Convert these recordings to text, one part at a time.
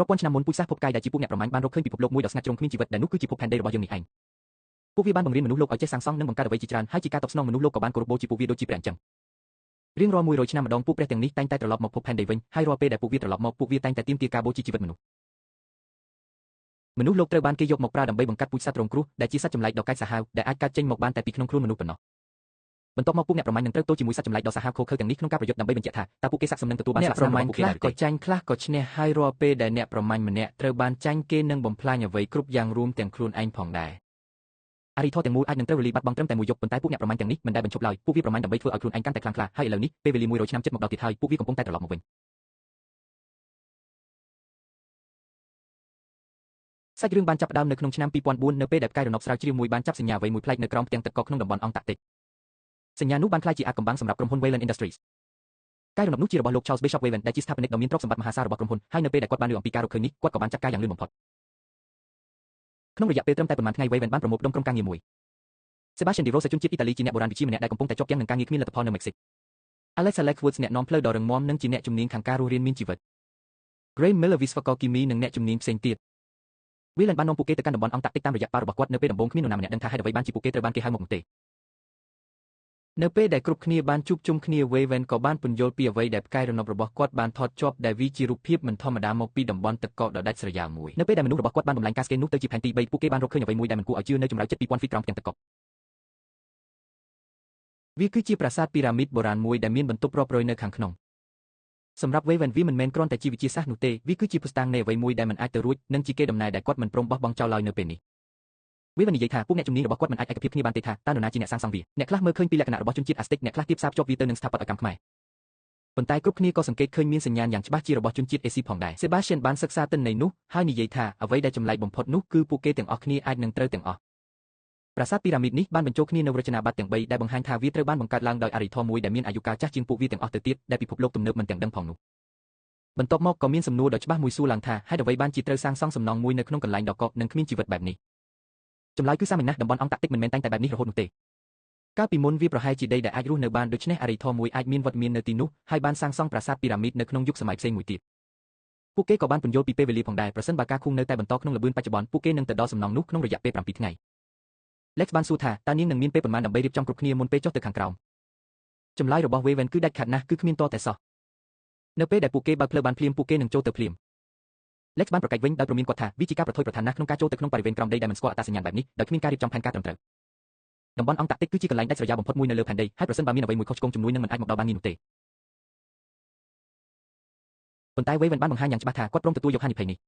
រាប់ពាន់ឆ្នាំមុនពូជសាសន៍ភពកាយដែលជាពួកអ្នកប្រមាញ់បានរកឃើញពិភពលោកមួយដ៏ស្ងាត់ជ្រុងគ្មានជីវិតដែលនោះគឺជាភពផែនដីរបស់យើងនេះឯងពួកវាបានបង្រៀនមនុស្សលោកឲ្យចេះសាងសង់និងបង្កើតអ្វីជាច្រើនហើយជាការតបស្នងមនុស្សលោកក៏បានគោរពបូជាពួកវាដូចជាព្រះអញ្ចឹងរៀងរាល់100ឆ្នាំម្ដងពួកព្រះទាំងនេះតែងតែត្រឡប់មកភពផែនដីវិញហើយរាល់ពេលដែលពួកវាត្រឡប់មកពួកវាតែងតែទាមទារការបូជាជីវិតមនុស្សលោកត្រូវបានគេយកមកប្រើដើម្បីបង្កាត់ពូជសត្វរងគ្រោះដែលជាសត្វចម្លែកដ៏កាចសាហាវដែលអាចកើតចេញមកបានតែពីក្នុងខ្លួនមនុស្សប៉ុណ្ណោះបន្ទាប់មកពួកអ្នកប្រមាញ់នឹងត្រូវទល់ជាមួយសត្វចម្លែកដ៏សាហាវឃោរឃៅទាំងនេះក្នុងការប្រយុទ្ធដើម្បីបញ្ជាក់ថាតើពួកគេស័ក្តិសមនឹងទទួលបានស្លាកស្នាមរបស់ពួកគេដែរឬទេក៏ចាញ់ខ្លះក៏ឈ្នះហើយរាល់ពេលដែលអ្នកប្រមាញ់ម្នាក់ត្រូវបានចាញ់គេនឹងបំផ្លាញអ្វីគ្រប់យ៉ាងរួមទាំងខ្លួនឯងផងដែរអរិយធម៌ទាំងមូលអាចនឹងត្រូវរលាយបាត់បង់ត្រឹមតែមួយយប់ប៉ុន្តែពួកអ្នកប្រមាញ់ទាំងនេះមិនដែលបញ្ឈប់ឡើយពួកវាប្រមាញ់ដើម្បីធ្វើឲ្យខ្លួនឯងកាន់តែខ្លាំងក្លាហើយឥឡូវនេះពេលវេលា100ឆ្នាំជិតមកដល់ទៀតហើយពួកវាកំពុងតែត្រឡប់មកវិញសាច់រឿងបានចាប់ផ្ដើមនៅក្នុងឆ្នាំ2004នៅពេលដែលផ្កាយរណបស្រាវជ្រាវមួយបានចាប់សញ្ញាអ្វីមួយប្លែកនៅក្រោមផ្ទាំងទឹកកកក្នុងតំបន់អង់តាក់ទិកសញ្ញានោះបានក្លាយជាអាថ៌កំបាំងសម្រាប់ក្រុមហ៊ុន Wayland Industries ផ្កាយរណបនោះជារបស់លោក Charles Bishop Wayland ដែលជាស្ថាបនិកដ៏មានទ្រព្យសម្បត្តិមហាសាលរបស់ក្រុមហ៊ុនហើយនៅពេលដែលគាត់បានឮអំពីការរកឃើញនេះគាត់ក៏បានចាត់ការយ៉ាងលឿនបំផុតក្នុងរយៈពេលត្រឹមតែប្រមាណថ្ងៃ Wayland បានប្រមូលផ្ដុំក្រុមការងារមួយ Sebastian De Rosa ជនជាតិអ៊ីតាលីជាអ្នកបុរាណវិទ្យាម្នាក់ដែលកំពុងតែជាប់គាំងនឹងការងារគ្មានលទ្ធផលនៅមិចស៊ិក Alex Woods អ្នកនាំផ្លូវដ៏រឹងមាំនិងជាអ្នកជំនាញខាងការរស់រានមានជីវិត Graham Miller វិស្វករគីមីនិងអ្នកជំនាញផ្សេងទៀតWayland បាននាំពួកគេទៅកាន់តំបន់អង់តាក់ទិកតាមរយៈប៉ារបស់គាត់នៅពេលដំបូងគ្មាននរណាម្នាក់ដឹងថាហេតុអ្វីបានជាពួកគេត្រូវបានគេហៅមកនោះទេនៅពេលដែលគ្រប់គ្នាបានជួបជុំគ្នា Wayland ក៏បានពន្យល់ពីអ្វីដែលផ្កាយរណបរបស់គាត់បានថតជាប់ដែលវាជារូបភាពមិនធម្មតាមកពីតំបន់ទឹកកកដ៏ដាច់ស្រយាលមួយនៅពេលដែលមនុស្សរបស់គាត់បានបំលែងការស្កេននោះទៅជាផែនទី3ពួកគេបានរកឃើញអ្វីមួយដែលមិនគួរឲ្យជឿនៅចម្ងាយជិត 2000 ហ្វីតក្រោមផ្ទាំងទឹកកកវាគឺជាប្រាសាទពីរ៉ាមីតបុរាណមួយដែលមានបន្ទប់រាប់រយនៅខាងក្នុងសម្រាប់ Wayland វាមិនមែនគ្រាន់តែជាវិទ្យាសាស្ត្រនោះទេវាគឺជាភស្តុតាងនៃអ្វីមួយដែលមិនអាចទៅរួចនិងជាកេរដំណែលដែលគាត់មិនព្រមបោះបង់ចោលឡើយនៅពេលនេះWayland និយាយថាពួកអ្នកជំនាញរបស់គាត់មិនអាចឯកភាពគ្នាបានទេថាតើនរណាជាអ្នកសាងសង់វាអ្នកខ្លះមើលឃើញពីលក្ខណៈរបស់ជនជាតិ Aztec អ្នកខ្លះទៀតផ្សារភ្ជាប់វាទៅនឹងស្ថាបត្យកម្មខ្មែរប៉ុន្តែគ្រប់គ្នាក៏សង្កេតឃើញមានសញ្ញាណយ៉ាងច្បាស់ជារបស់ជនជាតិ AC ផងដែរ Sebastian បានសិក្សាទិន្នន័យនោះហើយនិយាយថាអ្វីដែលចម្លែកបំផុតនោះគឺពួកគេទាំងអស់គ្នាអាចនឹងត្រូវទាំងអស់ប្រាសាទពីរ៉ាមីតនេះបានបញ្ចូលគ្នានូវរចនាប័ទ្មទាំង3ដែលបង្ហាញថាវាត្រូវបានបង្កើតឡើងដោយអរិយធម៌មួយដែលមានអាយុកាលចាស់ជាងពួកវាទាំងអស់ទៅទៀតដែលពិភពលោកទំនើបមិនទាំងដឹងផងនោះបន្ទាប់មកក៏មានសំណួរដ៏ច្បាស់មួយសួរឡើងថាហេតុអ្វីបានជាត្រូវសាងសង់សំណង់មួយនៅក្នុងកន្លែងដ៏កកនិងគ្មានជីវិតបែបនេះចម្លើយគឺសាមញ្ញណាស់តំបន់អង់តាក់ទិកមិនមែនតែបែបនេះរហូតនោះទេកាលពីមុនវាប្រហែលជាដីដែលអាចរស់នៅបានដូច្នេះអរិយធម៌មួយអាចមានវត្តមាននៅទីនោះហើយបានសាងសង់ប្រាសាទពីរ៉ាមីតនៅក្នុងយុគសម័យផ្សេងមួយទៀតពួកគេក៏បានពន្យល់ពីពេលវេលាផងដែរប្រសិនបើការឃុំនៅតែបន្តក្នុងល្បឿនបច្ចុប្បន្នពួកគេនឹងទៅដល់សំណង់នោះក្នុងរយៈពេល7ថ្ងៃ Lex បានសួរថាតើនាងនឹងមានពេលប៉ុន្មានដើម្បីរៀបចំគ្រប់គ្នាមុនពេលចុះទៅខាងក្រោមចម្លើយរបស់ Wayland គឺដាច់ខាតណាស់គឺគ្មានតតែសោះនៅពេលដែលពួកគេបើកផ្លូវបានភ្លាមពួកគេនឹងចូលទៅភ្លាម Lex បានប្រកែកវិញដោយព្រមានគាត់ថាវាជាការប្រថុយប្រថានណាស់ក្នុងការចូលទៅក្នុងបរិវេណក្រោមដីដែលមិនស្គាល់អត្តសញ្ញាណបែបនេះដោយគ្មានការរៀបចំផែនការត្រឹមត្រូវតំបន់អង់តាក់ទិកគឺជាកន្លែងដាច់ស្រយាលបំផុតមួយនៅលើផែនដីហើយប្រសិនបើមានអ្វីមួយខុសឆ្គងជំនួយនឹងមិនអាចមកដល់បានងាយនោះទេប៉ុន្តែ Wayland បានបង្ហាញយ៉ាងច្បាស់ថាគាត់ព្រមទទួលយកហានិភ័យនេះ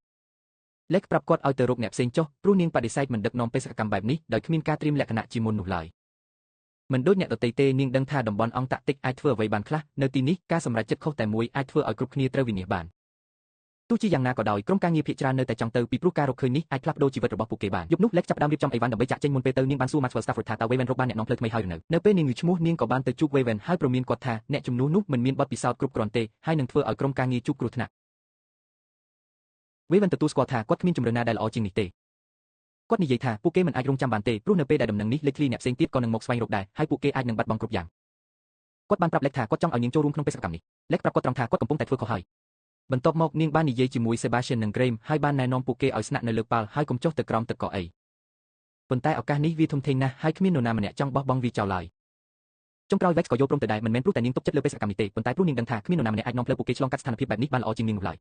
Lex ប្រាប់គាត់ឲ្យទៅរកអ្នកផ្សេងចុះព្រោះនាងបដិសេធមិនដឹកនាំបេសកកម្មបែបនេះដោយគ្មានការត្រៀមលក្ខណៈជាមុននោះឡើយមិនដូចអ្នកដទៃទេនាងដឹងថាតំបន់អង់តាក់ទិកអាចធ្វើអ្វីបានខ្លះនៅទីនេះការសម្រេចចិត្តខុសតែមួយអាចធ្វើឲ្យគ្រប់គ្នាត្រូវវិនាសបានទោះជាយ៉ាងណាក៏ដោយក្រុមការងារភាគច្រើននៅតែចង់ទៅពីព្រោះការរកឃើញនេះអាចផ្លាស់ប្ដូរជីវិតរបស់ពួកគេបានយប់នោះ Lex ចាប់ផ្ដើមរៀបចំអីវ៉ាន់ដើម្បីចាក់ចេញមុនពេលទៅនាងបានសួរ Maxwell Stafford ថាតើ Wayland រកបានអ្នកនាំផ្លូវថ្មីហើយឬនៅពេលនាងឮឈ្មោះនាងក៏បានទៅជួប Wayland ហើយព្រមានគាត់ថាអ្នកជំនួសនោះមិនមានបទពិសោធន៍គ្រប់គ្រាន់ទេហើយនឹងធ្វើឲ្យក្រុមការងារជួបគ្រោះថ្នាក់ Wayland ទទួលស្គាល់ថាគាត់គ្មានជំរឿនណាដែលល្អជាងនេះទេគាត់និយាយថាពួកគេមិនអាចរងចាំបានទេព្រោះនៅពេលដែលដំណឹងនេះលេចធ្លាយអ្នកផ្សេងទៀតក៏នឹងមកស្វែងរកដែរហើយពួកគេអាចនឹងបាត់បង់គ្រប់យ៉ាងគាត់បានប្រាប់ Lex ថាគាត់ចង់ឲ្យនាងចូលរួមក្នុងបេសកកម្មនេះ Lex ប្រាប់គាត់ត្រង់ថាគាត់កំពុងតែធ្វើខុសហើយបន្ទាប់មកនាងបាននិយាយជាមួយ Sebastian និង Graham ហើយបានណែនាំពួកគេឲ្យស្នាក់នៅលើប៉ាល់ហើយកុំចុះទៅក្រោមទឹកកកអីប៉ុន្តែឱកាសនេះវាធំធេងណាស់ហើយគ្មាននរណាម្នាក់ចង់បោះបង់វាចោលឡើយចុងក្រោយ Vex ក៏យល់ព្រមទៅដែរមិនមែនព្រោះតែនាងទុកចិត្តលើបេសកកម្មនេះទេប៉ុន្តែព្រោះនាងដឹងថាគ្មាននរណាម្នាក់អាចនាំផ្លូវពួកគេឆ្លងកាត់ស្ថានភាពបែបនេះបានល្អជាងនាងនោះឡើយ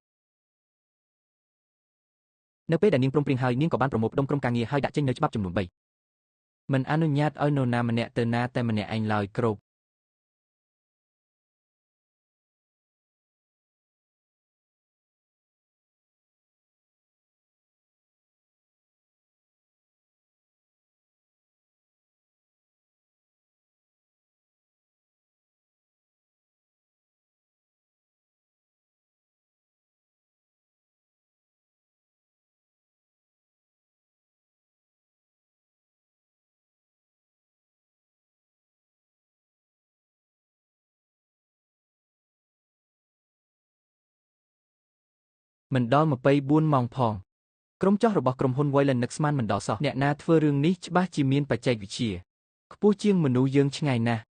នៅពេលដែលនាងព្រមព្រៀងហើយនាងក៏បានប្រមូលផ្ដុំក្រុមការងារហើយដាក់ចេញនូវច្បាប់ចំនួន3មិនអនុញ្ញាតឲ្យនរណាម្នាក់ទៅណាតែម្នាក់ឯងឡើយគ្រប់មិនដល់24ម៉ោងផងក្រុមចោះរបស់ក្រុមហ៊ុន Wayland នឹកស្មានមិនដល់សោះអ្នកណាធ្វើរឿងនេះច្បាស់ជាមានបច្ចេកវិទ្យាខ្ពស់ជាងមនុស្សយើងឆ្ងាយណាស់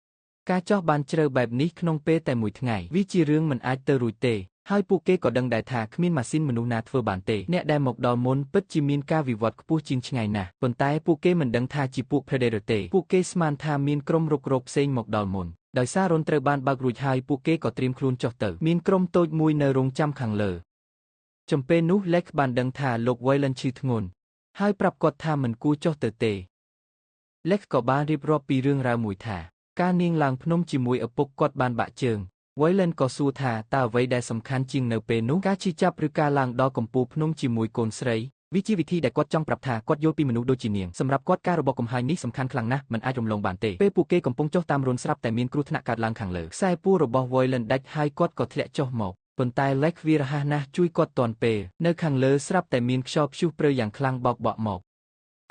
ការចោះបានជ្រៅបែបនេះក្នុងពេលតែមួយថ្ងៃវាជារឿងមិនអាចទៅរួចទេ ហើយពួកគេក៏ដឹងដែរថាគ្មានម៉ាស៊ីនមនុស្សណាធ្វើបានទេអ្នកដែលមកដល់មុនពិតជាមានការវិវត្តខ្ពស់ជាងឆ្ងាយណាស់ប៉ុន្តែពួកគេមិនដឹងថាជាពួក Predator ទេពួកគេស្មានថាមានក្រុមរុករកផ្សេងមកដល់មុនដោយសាររនត្រូវបានបើករួចហើយពួកគេក៏ត្រៀមខ្លួនចុះទៅមានក្រុមតូចមួយនៅរោងចាំខាងលើចំពេលនោះ Lex បានដឹងថាលោក Wayland ឈឺធ្ងន់ហើយប្រាប់គាត់ថាមិនគួរចុះទៅទេ Lex ក៏បានរៀបរាប់ពីរឿងរ៉ាវមួយថាការនាងឡើងភ្នំជាមួយឪពុកគាត់បានបាក់ជើង Wayland ក៏សួរថាតើអ្វីដែលសំខាន់ជាងនៅពេលនោះការជិះចាប់ឬការឡើងដល់កំពូលភ្នំជាមួយកូនស្រីវាជាវិធីដែលគាត់ចង់ប្រាប់ថាគាត់យល់ពីមនុស្សដូចជានាងសម្រាប់គាត់ការរបស់កំហាញនេះសំខាន់ខ្លាំងណាស់មិនអាចរំលងបានទេពេលពួកគេកំពុងចុះតាមរនស្រាប់តែមានគ្រោះថ្នាក់កើតឡើងខាងលើខ្សែពួររបស់ Wayland ដាច់ហើយគាត់ក៏ធ្លាក់ចុះមកប៉ុន្តែ Lex វារហ័សណាស់ជួយគាត់ទាន់ពេលនៅខាងលើស្រាប់តែមានខ្យល់ព្យុះព្រើយ៉ាងខ្លាំងបោកបក់មក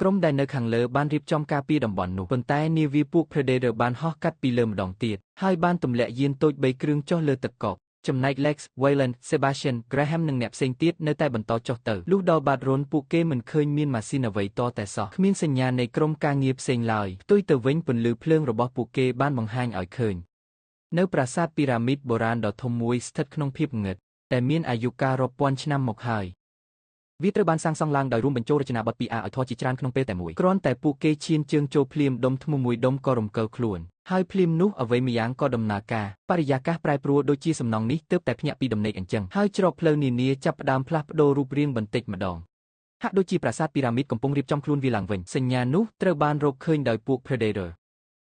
ក្រុមដែលនៅខាងលើបានរៀបចំការពារតំបន់នោះប៉ុន្តែនាវាពួក Predator បានហោះកាត់ពីលើម្ដងទៀតហើយបានទម្លាក់យានតូច3គ្រឿងចុះលើទឹកកកចំណែក Lex, Wayland, Sebastian, Graham និងអ្នកផ្សេងទៀតនៅតែបន្តចុះទៅលុះដល់បាតរនពួកគេមិនឃើញមានម៉ាស៊ីនអ្វីតតែសោះគ្មានសញ្ញានៃក្រុមការងារផ្សេងឡើយផ្ទុយទៅវិញពន្លឺភ្លើងរបស់ពួកគេបានបង្ហាញឲ្យឃើញនៅប្រាសាទពីរ៉ាមីតបុរាណដ៏ធំមួយស្ថិតក្នុងភាពងឹតដែលមានអាយុកាលរាប់ពាន់ឆ្នាំមកហើយវាត្រូវបានសាងសង់ឡើងដោយរួមបញ្ចូលរចនាបថពីអាឲ្យធរជាច្រើនក្នុងពេលតែមួយគ្រាន់តែពួកគេឈានជើងចូលភ្លាមដុំថ្មមួយដុំក៏រំកិលខ្លួនហើយភ្លាមនោះអ្វីម្យ៉ាងក៏ដំណើរការបរិយាកាសប្រែប្រួលដូចជាសំណង់នេះទើបតែភ្ញាក់ពីដំណេកអញ្ចឹងហើយច្រកផ្លូវនានាចាប់ផ្ដើមផ្លាស់ប្ដូររូបរាងបន្តិចម្ដងហាក់ដូចជាប្រាសាទពីរ៉ាមីតកំពុងរៀបចំខ្លួនវាឡើងវិញសញ្ញានោះត្រូវបានរកឃើញដោយពួក Predator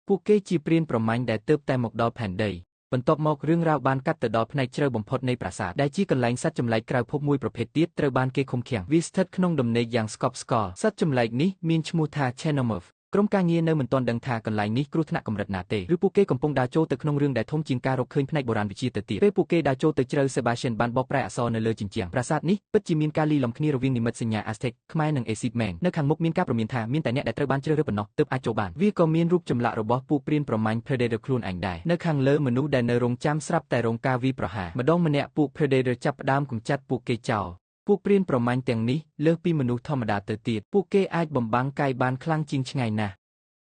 ពួកគេជាព្រានប្រមាញ់ដែលទើបតែមកដល់ផែនដីបន្ទាប់មករឿងរ៉ាវបានកាត់ទៅដល់ផ្នែកជ្រៅបំផុតនៃប្រាសាទដែលជាកន្លែងសត្វចម្លែកក្រៅភពមួយប្រភេទទៀតត្រូវបានគេឃុំឃាំងវាស្ថិតក្នុងដំណេកយ៉ាងស្កប់ស្កល់សត្វចម្លែកនេះមានឈ្មោះថា Xenomorph ក្រុមការងារនៅមិនទាន់ដឹងថាកន្លែងនេះគ្រោះថ្នាក់កម្រិតណាទេឬពួកគេកំពុងដើរចូលទៅក្នុងរឿងដែលធំជាងការរកឃើញផ្នែកបុរាណវិទ្យាទៅទៀតពេលពួកគេដើរចូលទៅជ្រៅ Sebastian បានបកប្រែអក្សរនៅលើជញ្ជាំងប្រាសាទនេះពិតជាមានការលាយឡំគ្នារវាងនិមិត្តសញ្ញា Aztec ខ្មែរនិង Ancient Man នៅខាងមុខមានការព្រមានថាមានតែអ្នកដែលត្រូវបានជ្រើសរើសប៉ុណ្ណោះទើបអាចចូលបានវាក៏មានរូបចម្លាក់របស់ពួកព្រានប្រមាញ់ Predator ខ្លួនឯងដែរនៅខាងលើមនុស្សដែលនៅរងចាំស្រាប់តែរងការវាយប្រហារម្ដងម្នាក់ពួក Predator ចាប់ផ្ដើមកម្ចាត់ពួកគេចោលពួកព្រានប្រមាញ់ទាំងនេះលើសពីមនុស្សធម្មតាទៅទៀតពួកគេអាចបំបាំងកាយបានខ្លាំងជាងឆ្ងាយណាស់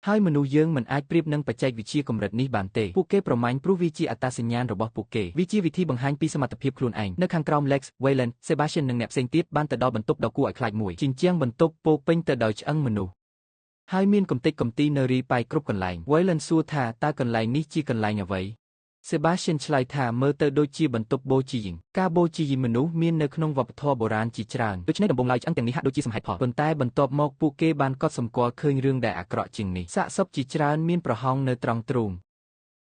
ហើយមនុស្សយើងមិនអាចប្រៀបនឹងបច្ចេកវិទ្យាកម្រិតនេះបានទេពួកគេប្រមាញ់ព្រោះវាជាអត្តសញ្ញាណរបស់ពួកគេវាជាវិធីបង្ហាញពីសមត្ថភាពខ្លួនឯងនៅខាងក្រោម Lex, Wayland, Sebastian និងអ្នកផ្សេងទៀតបានទៅដល់បន្ទប់ដ៏គួរឲ្យខ្លាចមួយជញ្ជាំងបន្ទប់ពោពេញទៅដោយឆ្អឹងមនុស្សហើយមានកំទេចកំទីនៅរីប៉ាយគ្រប់កន្លែង Wayland សួរថាតើកន្លែងនេះជាកន្លែងអ្វី Sebastian ឆ្លើយថាមើលទៅដូចជាបន្ទប់បូជាយីការបូជាយីមនុស្សមាននៅក្នុងវប្បធម៌បុរាណជាច្រើនដូច្នេះដំបូងឡើយឆ្អឹងទាំងនេះហាក់ដូចជាសមហេតុផលប៉ុន្តែបន្ទាប់មកពួកគេបានកត់សម្គាល់ឃើញរឿងដែលអាក្រក់ជាងនេះសាកសពជាច្រើនមានប្រហោងនៅត្រង់ទ្រូង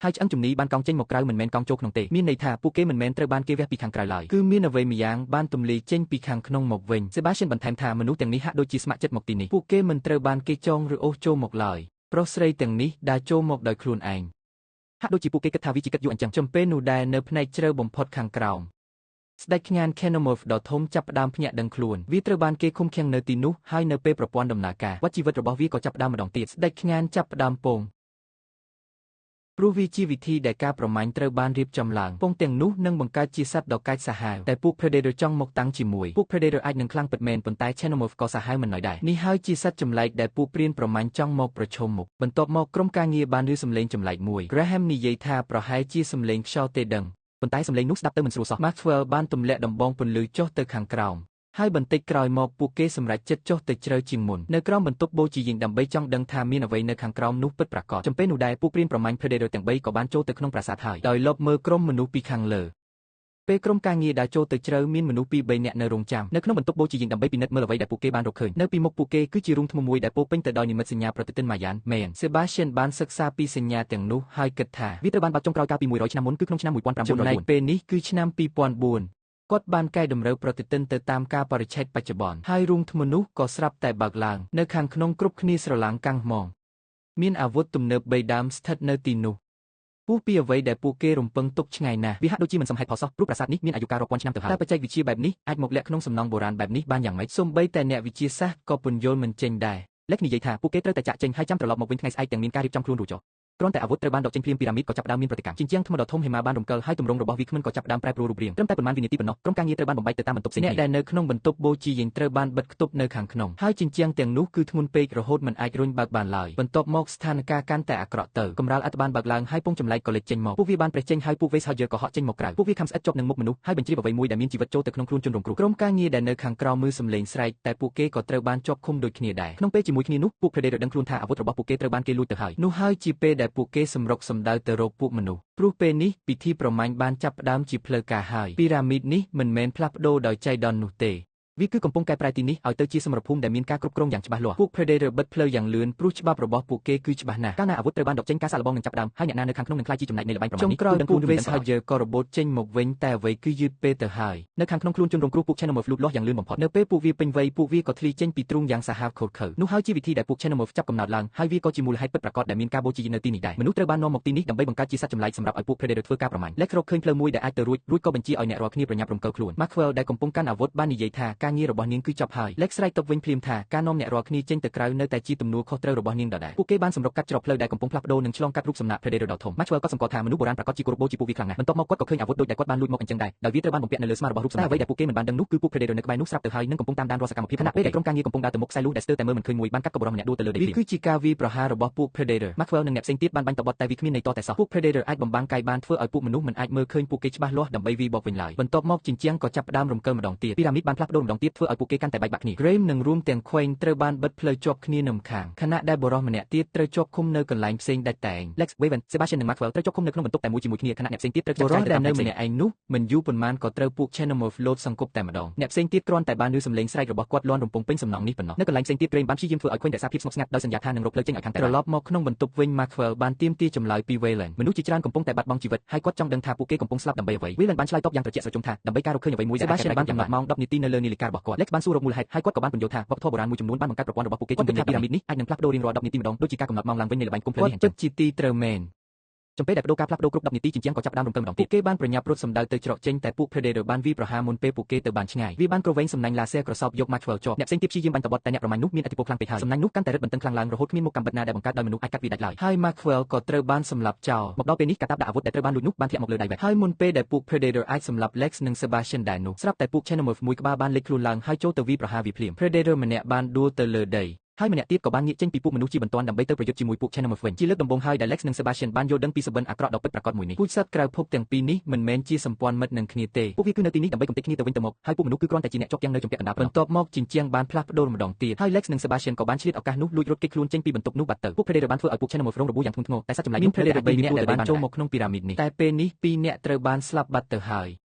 ហើយឆ្អឹងជំនីបានកោងចេញមកក្រៅមិនមែនកោងចូលក្នុងទេមានន័យថាពួកគេមិនមែនត្រូវបានគេវះពីខាងក្រៅឡើយគឺមានអ្វីម្យ៉ាងបានទម្លាយចេញពីខាងក្នុងមកវិញ Sebastian បន្ថែមថាមនុស្សទាំងនេះហាក់ដូចជាស្ម័គ្រចិត្តមកទីនេះពួកគេមិនត្រូវបានគេចងឬអូសចូលមកឡើយប្រុសស្រីទាំងនេះដើរចូលមកដោយខ្លួនឯងហាក់ដូចជាពួកគេគិតថាវាជាកិត្តិយសអញ្ចឹងចំពេលនោះដែរនៅផ្នែកជ្រៅបំផុតខាងក្រោមស្ដេចខ្ញាន Xenomorph ដ៏ធំចាប់ផ្ដើមភ្ញាក់ដឹងខ្លួនវាត្រូវបានគេឃុំឃាំងនៅទីនោះហើយនៅពេលប្រព័ន្ធដំណើរការវដ្តជីវិតរបស់វាក៏ចាប់ផ្ដើមម្ដងទៀតស្ដេចខ្ញានចាប់ផ្ដើមពងព្រោះវាជាវិធីដែលការប្រមាញ់ត្រូវបានរៀបចំឡើងពងទាំងនោះនឹងបង្កើតជាសត្វដ៏កាចសាហាវតែពួក Predator ចង់មកតាំងជាមួយពួក Predator អាចនឹងខ្លាំងពិតមែនប៉ុន្តែ Xenomorph ក៏សាហាវមិនណយដែរនេះហើយជាសត្វចម្លែកដែលពួកព្រានប្រមាញ់ចង់មកប្រឈមមុខបន្ទាប់មកក្រុមការងារបានឮសំឡេងចម្លែកមួយ Graham និយាយថាប្រហែលជាសំឡេងខ្យល់ទេដឹងប៉ុន្តែសំឡេងនោះស្ដាប់ទៅមិនស្រួលសោះ Maxwell បានទម្លាក់ដំបងពន្លឺចុះទៅខាងក្រោមហើយបន្តិចក្រោយមកពួកគេសម្រេចចិត្តចុះទៅជ្រៅជាងមុននៅក្រោមបន្ទប់បូជាយីដើម្បីចង់ដឹងថាមានអ្វីនៅខាងក្រោមនោះពិតប្រាកដចំពេលនោះដែរពួកព្រានប្រមាញ់ Predator ទាំង3ក៏បានចូលទៅក្នុងប្រាសាទហើយដោយលបមើលក្រុមមនុស្សពីខាងលើពេលក្រុមការងារដើរចូលទៅជ្រៅមានមនុស្ស2 3នាក់នៅរោងចាំនៅក្នុងបន្ទប់បូជាយីដើម្បីពិនិត្យមើលអ្វីដែលពួកគេបានរកឃើញនៅពីមុខពួកគេគឺជារូងថ្មមួយដែលពោពេញទៅដោយនិមិត្តសញ្ញាប្រតិទិនម៉ាយ៉ានមែន Sebastian បានសិក្សាពីសញ្ញាទាំងនោះហើយគិតថាវាត្រូវបានបាត់ចុងក្រោយកាលពី100ឆ្នាំមុនគឺក្នុងឆ្នាំ1904ចំណែកពេលនេះគឺឆ្នាំ2004គាត់បានកែតម្រូវប្រតិទិនទៅតាមកាលបរិច្ឆេទបច្ចុប្បន្នហើយរូងថ្មនោះក៏ស្រាប់តែបើកឡើងនៅខាងក្នុងគ្រប់គ្នាស្រឡាងកាំងហ្មងមានអាវុធទំនើប3ដើមស្ថិតនៅទីនោះពោះពីអ្វីដែលពួកគេរំពឹងទុកឆ្ងាយណាស់វាហាក់ដូចជាមិនសមហេតុផលសោះព្រោះប្រាសាទនេះមានអាយុកាលរាប់ពាន់ឆ្នាំទៅហើយតែបច្ចេកវិទ្យាបែបនេះអាចមកលាក់ក្នុងសំណង់បុរាណបែបនេះបានយ៉ាងម៉េចសូម្បីតែអ្នកវិទ្យាសាស្ត្រក៏ពន្យល់មិនចេញដែរLexនិយាយថាពួកគេត្រូវតែចាក់ចេញហើយចាំត្រឡប់មកវិញថ្ងៃស្អែកទាំងមានការរៀបចំខ្លួនរួចចុះ គ្រាន់តែអាវុធត្រូវបានដកចេញភ្លាមពីរ៉ាមីតក៏ចាប់ផ្ដើមមានប្រតិកម្មជញ្ជាំងថ្មដ៏ធំហេម៉ាបានរំកិលហើយទម្រង់របស់វាគ្មិនក៏ចាប់ផ្ដើមប្រែប្រួលរូបរាងត្រឹមតែប៉ុន្មានវិនាទីប៉ុណ្ណោះក្រុមការងារត្រូវបានបំបែកទៅតាមបន្ទប់ផ្សេងអ្នកដែលនៅក្នុងបន្ទប់បូជាយិញត្រូវបានបិទគប់នៅខាងក្នុងហើយជញ្ជាំងទាំងនោះគឺធ្ងន់ពេករហូតមិនអាចរុញបើកបានឡើយបន្ទាប់មកស្ថានភាពកាន់តែអាក្រក់ទៅកម្រាលឥដ្ឋបានបើកឡើងហើយពងចម្លែកក៏លេចចេញមកពួកវាបានប្រេះចេញហើយពួកវេសហើយក៏ហក់ចេញមកក្រៅពួកវាខំស្អិតជាប់នឹងមុខមនុស្សហើយបញ្ជ្រាបអ្វីមួយដែលមានជីវិតចូលទៅក្នុងខ្លួនជនរងគ្រោះក្រុមការងារដែលនៅខាងក្រោមមើលសំឡេងស្រែកតែពួកគេក៏ត្រូវបានជាប់ឃុំដូចគ្នាដែរក្នុងពេលជាមួយគ្នានោះពួក Predator ដឹងខ្លួនថាអាវុធរបស់ពួកគេត្រូវបានគេលួចទៅហើយនោះហើយជាពេលដែលពួកគេសម្រុកសម្ដៅទៅរកពួកមនុស្សព្រោះពេលនេះពិធីប្រមាញ់បានចាប់ផ្ដើមជាផ្លូវការហើយពីរ៉ាមីតនេះមិនមែនផ្លាស់ប្ដូរដោយចៃដន្យនោះទេវាគឺកំពុងកែប្រែទីនេះឲ្យទៅជាសមរភូមិដែលមានការគ្រប់គ្រងយ៉ាងច្បាស់លាស់ពួក Predator បិទផ្លូវយ៉ាងលឿនព្រោះច្បាប់របស់ពួកគេគឺច្បាស់ណាស់កាលណាអាវុធត្រូវបានដកចេញការសាកល្បងនឹងចាប់ផ្ដើមហើយអ្នកណានៅខាងក្នុងនឹងក្លាយជាចំណែកនៃល្បែងប្រមាញ់នេះចុងក្រោយពួក Wes Hudger ក៏របូតចេញមកវិញតែអ្វីគឺយឺតពេលទៅហើយនៅខាងក្នុងខ្លួនជនរងគ្រោះពួក Xenomorph លូតលាស់យ៉ាងលឿនបំផុតនៅពេលពួកវាពេញវ័យពួកវាក៏ធ្លាយចេញពីទ្រូងយ៉ាងសាហាវខូចខើនោះហើយជាវិធីដែលពួក Xenomorph ចាប់កំណើតឡើងហើយវាក៏ជាមូលហេតុពិតប្រាកដដែលមានការបូជាយិញនៅទីនេះដែរមនុស្សត្រូវបាននាំមកទីនេះដើម្បីបង្កើតជាសត្វចម្លែកសម្រាប់ឲ្យពួក Predator ធ្វើការប្រមាញ់ Lex រកឃើញផ្លូវមួយដែលអាចទៅរួចក៏បញ្ជាឲ្យអ្នករាល់គ្នាប្រញាប់រំកិលខ្លួន Maxwell ដែលកំពុងកាន់អាវុធបាននិយាយថាការងាររបស់នាងគឺចប់ហើយ Lex ស្រែកទៅវិញភ្លាមថាការនាំអ្នករាល់គ្នាចេញទៅក្រៅនៅតែជាទំនួលខុសត្រូវរបស់នាងដដែលពួកគេបានសម្រុកកាត់ច្រកផ្លូវដែលកំពុងផ្លាស់ប្ដូរនិងឆ្លងកាត់រូបសំណាក Predator ដ៏ធំ Maxwell ក៏សម្គាល់ថាមនុស្សបុរាណប្រាកដជាគោរពបូជាពួកវាខ្លាំងណាស់បន្ទាប់មកគាត់ក៏ឃើញអាវុធដូចដែលគាត់បានលួចមកអញ្ចឹងដែរដោយវាត្រូវបានបំពាក់នៅលើស្មារបស់រូបសំណាកអ្វីដែលពួកគេមិនបានដឹងនោះគឺពួក Predator នៅក្បែរនោះស្រាប់ទៅហើយនិងកំពុងតាមដានរាល់សកម្មភាពខណៈពេលដែលក្រុមការងារកំពុងដើរទៅមុខខ្សែលូសដែលស្ទើរតែមើលមិនឃើញមួយបានកាត់កបរម្នាក់ដួលទៅលើដីភ្លាមវាគឺជាការវាយប្រហាររបស់ពួក Predator Maxwell និងអ្នកផ្សេងទៀតបានបាញ់តបត់តែវាគ្មានន័យតតែសោះពួក Predator អាចបំបាំងកាយបានធ្វើឲ្យពួកមនុស្សមិនអាចមើលឃើញពួកគេច្បាស់លាស់ដើម្បីវាយបកវិញឡើយបន្ទាប់មកជញ្ជាំងក៏ចាប់ផ្ដើមរំកិលម្ដងទៀតពីរ៉ាមីតបានផ្លាស់ប្ដូរម្ដងទៀតធ្វើឲ្យពួកគេកាន់តែបែកបាក់គ្នា Graham និងរួមទាំង Quain ត្រូវបានបិទផ្លូវជាប់គ្នានៅម្ខាងខណៈដែលបុរសម្នាក់ទៀតត្រូវជាប់ឃុំនៅកន្លែងផ្សេងដាច់តែង Lex Weaven Sebastian និង Maxwell ត្រូវជាប់ឃុំនៅក្នុងបន្ទប់តែមួយជាមួយគ្នាខណៈអ្នកផ្សេងទៀតត្រូវចាត់ចែងទៅតាមម្នាក់ឯងនោះមិនយូរប៉ុន្មានក៏ត្រូវពួក Xenomorph លោតសង្កប់តែម្ដងអ្នកផ្សេងទៀតគ្រាន់តែបានឮសំឡេងស្រែករបស់គាត់លាន់រំពងពេញសំណងនេះប៉ុណ្ណោះនៅកន្លែងផ្សេងទៀត Graham បានព្យាយាមធ្វើឲ្យ Quain រក្សាភាពស្ងប់ស្ងាត់ដោយសន្យាថានឹងរកផ្លូវចេញឲ្យខាងតែត្រឡប់មកក្នុងបន្ទប់វិញ Maxwell បានទាមទារចម្លើយពី Wayland មនុស្សជាច្រើនកំពុងតែបាត់បង់ជីវិតហើយគាត់ចង់ដឹងថាពួកគេកំពុងស្លាប់ដើម្បីអ្វី Wayland បានឆ្លើយតបយ៉ាងត្រជាក់ស្រជំថាដើម្បីការរកឃើញអ្វីមួយដែលអាចបានកំណត់ម៉ោង10នាទីនៅលើនាឡិការបស់គាត់ Lex បានសួររកមូលហេតុហើយគាត់ក៏បានពន្យល់ថាវប្បធម៌បុរាណមួយចំនួនបានបង្កើតប្រព័ន្ធរបស់ពួកគេជុំវិញពីរ៉ាមីតនេះអាចនឹងផ្លាស់ប្ដូររៀងរាល់10នាទីម្ដងដូចជាការកំណត់ម៉ោងឡើងវិញនៃល្បែងគុំភ្លើងនេះអញ្ចឹងជាទីត្រូវមែនចំពេលដែលបដូរការផ្លាស់ប្ដូរគ្រប់10នាទីជញ្ជាំងក៏ចាប់ផ្ដើមរំកិលម្ដងទៀតគេបានប្រញាប់រត់សម្ដៅទៅច្រកចេញតែពួក Predator បានវាយប្រហារមុនពេលពួកគេទៅបានឆ្ងាយវាបានគ្រវែងសំណាញ់ឡាស៊ែក្រសោបយក Maxwell ជាប់អ្នកផ្សេងទៀតព្យាយាមបាញ់តបត់តែអ្នកប្រមាញ់នោះមានឥទ្ធិពលខ្លាំងពេកហើយសំណាញ់នោះកាន់តែរឹតបន្តឹងខ្លាំងឡើងរហូតគ្មានមុខកាំបិតណាដែលបង្កើតដោយមនុស្សអាចកាត់វាដាច់ឡើយហើយ Maxwell ក៏ត្រូវបានសម្លាប់ចោលមកដល់ពេលនេះកាតាបដាក់អាវុធដែលត្រូវបានលួចនោះបានធ្លាក់មកលើដៃ Lex ហើយមុនពេលដែលពួក Predator អាចសម្លាប់ Lex និង Sebastian ដែរនោះស្រាប់តែពួក Xenomorph មួយក្បាលបានលេចខ្លួនឡើងហើយចូលទៅវាយប្រហារវាភ្លាម Predator ម្នាក់បានដួលទៅលើដីហើយម្នាក់ទៀតក៏បានងាកចេញពីពួកមនុស្សជាបន្ទាន់ដើម្បីទៅប្រយុទ្ធជាមួយពួក Xenomorph វិញជាលើកដំបូងហើយដែល Lex និង Sebastian បានយល់ដឹងពីសុបិនអាក្រក់ដ៏ពិតប្រាកដមួយនេះពូជសត្វក្រៅភពទាំងពីរនេះមិនមែនជាសម្ព័ន្ធមិត្តនឹងគ្នាទេពួកវាគឺនៅទីនេះដើម្បីកំទេចគ្នាទៅវិញទៅមកហើយពួកមនុស្សគឺគ្រាន់តែជាអ្នកជាប់ទាំងនៅចំពាក់កណ្ដាលបន្ទាប់មកជញ្ជាំងបានផ្លាស់ប្ដូរម្ដងទៀតហើយ Lex និង Sebastian ក៏បានឆ្លៀតឱកាសនោះលួចរត់គេចខ្លួនចេញពីបន្ទប់នោះបាត់ទៅពួក Predator បានធ្វើឲ្យពួក Xenomorph រងរបួសយ៉ាងធ្ងន់ធ្ងរតែសត្វចម្លែកនោះ Predator 3នាក់ដែលបានចូលមកក្នុងពីរ៉ាមីតនេះតែពេលនេះ2នាក់ត្រូវបានស្លាប់បាត់ទៅហើ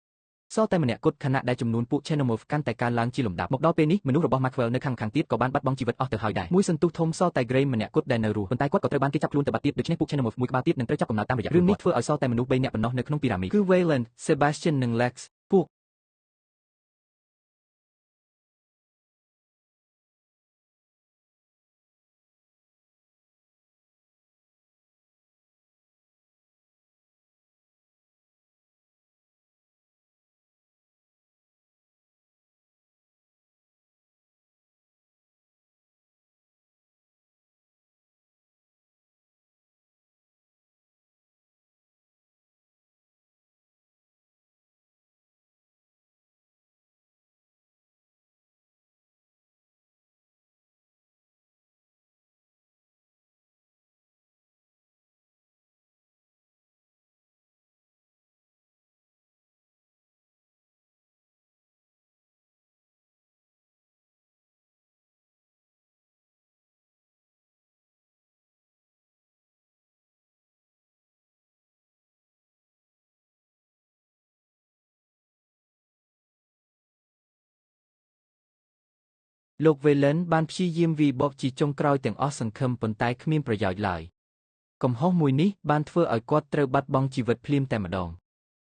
យសល់តែម្នាក់គត់ខណៈដែលចំនួនពួក Xenomorph កាន់តែកើនឡើងជាលំដាប់មកដល់ពេលនេះមនុស្សរបស់ Maxwell នៅខាងទៀតក៏បានបាត់បង់ជីវិតអស់ទៅហើយដែរមួយសន្ទុះធំសល់តែ Graham ម្នាក់គត់ដែលនៅរស់ប៉ុន្តែគាត់ក៏ត្រូវបានគេចាប់ខ្លួនទៅបាត់ទៀតដូច្នេះពួក Xenomorph មួយក្បាលទៀតនឹងត្រូវចាប់កំណើតតាមរយៈរឿងនេះធ្វើឲ្យសល់តែមនុស្ស3នាក់ប៉ុណ្ណោះនៅក្នុងពីរ៉ាមីតគឺ Wayland Sebastian និង Lex ពួកលោក Wayland បានព្យាយាមវាយបកជាចុងក្រោយទាំងអស់សង្ឃឹមប៉ុន្តែគ្មានប្រយោជន៍ឡើយកំហុសមួយនេះបានធ្វើឲ្យគាត់ត្រូវបាត់បង់ជីវិតភ្លាមតែម្ដង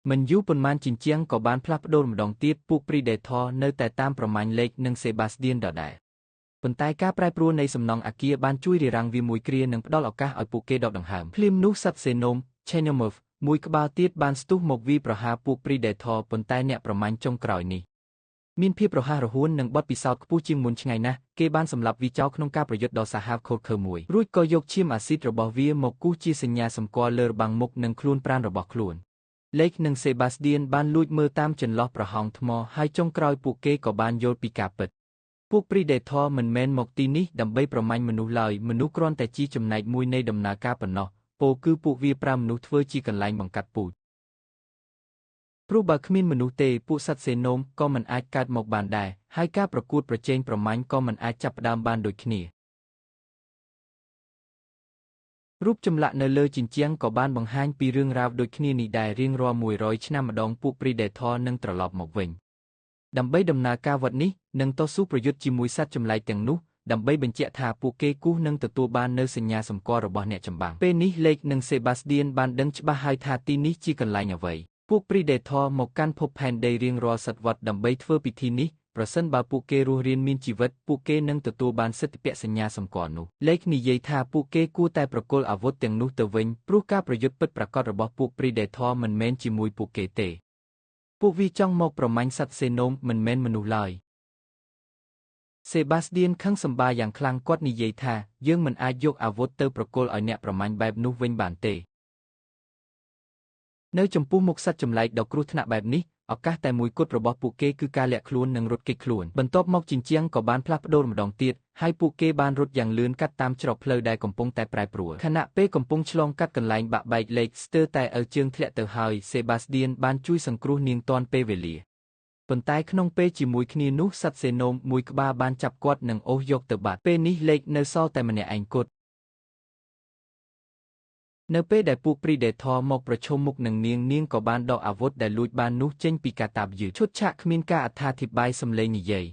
មិនយូរប៉ុន្មានជញ្ជាំងក៏បានផ្លាស់ប្ដូរម្ដងទៀតពួក Predator នៅតែតាមប្រមាញ់លេខនិង Sebastian ដដែលប៉ុន្តែការប្រែប្រួលនៃសំណង់អគារបានជួយរារាំងវាមួយគ្រានិងផ្ដល់ឱកាសឲ្យពួកគេដកដង្ហើមភ្លាមនោះសត្វ Xenomorph មួយក្បាលទៀតបានស្ទុះមកវាយប្រហារពួក Predator ប៉ុន្តែអ្នកប្រមាញ់ចុងក្រោយនេះ មានភាពរហ័សរហួននិងបទពិសោធន៍ខ្ពស់ជាងមុនឆ្ងាយណាស់គេបានសម្លាប់វាចោលក្នុងការប្រយុទ្ធដ៏សាហាវឃោរឃៅមួយរួចក៏យកឈាមអាស៊ីតរបស់វាមកគូសជាសញ្ញាសម្គាល់លើរបាំងមុខនិងខ្លួនប្រាណរបស់ខ្លួនលេខនិងសេបាស្ទៀនបានលួចមើលតាមចន្លោះប្រហោងថ្មហើយចុងក្រោយពួកគេក៏បានយល់ពីការពិតពួក Predator មិនមែនមកទីនេះដើម្បីប្រមាញ់មនុស្សឡើយមនុស្សគ្រាន់តែជាចំណែកមួយនៃដំណើរការប៉ុណ្ណោះពោលគឺពួកវាប្រើមនុស្សធ្វើជាកន្លែងបង្កាត់ពូជព្រោះបើគ្មានមនុស្សទេពួកសត្វសេណូមក៏មិនអាចកើតមកបានដែរហើយការប្រកួតប្រជែងប្រមាញ់ក៏មិនអាចចាប់ផ្ដើមបានដូចគ្នារូបចម្លាក់នៅលើជញ្ជាំងក៏បានបង្ហាញពីរឿងរ៉ាវដូចគ្នានេះដែររៀងរាល់100ឆ្នាំម្ដងពួក Predator នឹងត្រឡប់មកវិញដើម្បីដំណើរការវត្តនេះនឹងតស៊ូប្រយុទ្ធជាមួយសត្វចម្លែកទាំងនោះដើម្បីបញ្ជាក់ថាពួកគេគូសនឹងទទួលបាននូវសញ្ញាសម្គាល់របស់អ្នកចម្បាំងពេលនេះលេខនិងសេបាស្ទៀនបានដឹងច្បាស់ហើយថាទីនេះជាកន្លែងអ្វីពួក Predator មកកាន់ភពផែនដីរៀងរាល់សតវត្សដើម្បីធ្វើពិធីនេះប្រសិនបើពួកគេរស់រានមានជីវិតពួកគេនឹងទទួលបានសិទ្ធិពាក់សញ្ញាសម្គាល់នោះលេខនិយាយថាពួកគេគួរតែប្រគល់អាវុធទាំងនោះទៅវិញព្រោះការប្រយុទ្ធពិតប្រាកដរបស់ពួក Predator មិនមែនជាមួយពួកគេទេពួកវាចង់មកប្រមាញ់សត្វសេណូមមិនមែនមនុស្សឡើយសេបាស្ទៀនខឹងសម្បាយ៉ាងខ្លាំងគាត់និយាយថាយើងមិនអាចយកអាវុធទៅប្រគល់ឲ្យអ្នកប្រមាញ់បែបនោះវិញបានទេនៅចំពោះមុខសត្វចម្លែកដ៏គ្រោះថ្នាក់បែបនេះឱកាសតែមួយគត់របស់ពួកគេគឺការលាក់ខ្លួននិងរត់គេចខ្លួនបន្ទាប់មកជញ្ជាំងក៏បានផ្លាស់ប្ដូរម្ដងទៀតហើយពួកគេបានរត់យ៉ាងលឿនកាត់តាមច្រកផ្លូវដែលកំពុងតែប្រែប្រួលខណៈពេលកំពុងឆ្លងកាត់កន្លែងបាក់បែកលេខស្ទើរតែឪជើងធ្លាក់ទៅហើយសេបាស្ទៀនបានជួយសង្គ្រោះនាងទាន់ពេលវេលាប៉ុន្តែក្នុងពេលជាមួយគ្នានោះសត្វសេណូមមួយក្បាលបានចាប់គាត់និងអូសយកទៅបាត់ពេលនេះលេខនៅសល់តែម្នាក់ឯងគត់នៅពេលដែលពួក Predator មកប្រឈមមុខនឹងនាងក៏បានដកអាវុធដែលលួចបាននោះចេញពីកាតាបយឺឈុតឆាកគ្មានការអត្ថាធិប្បាយសំឡេងនិយាយ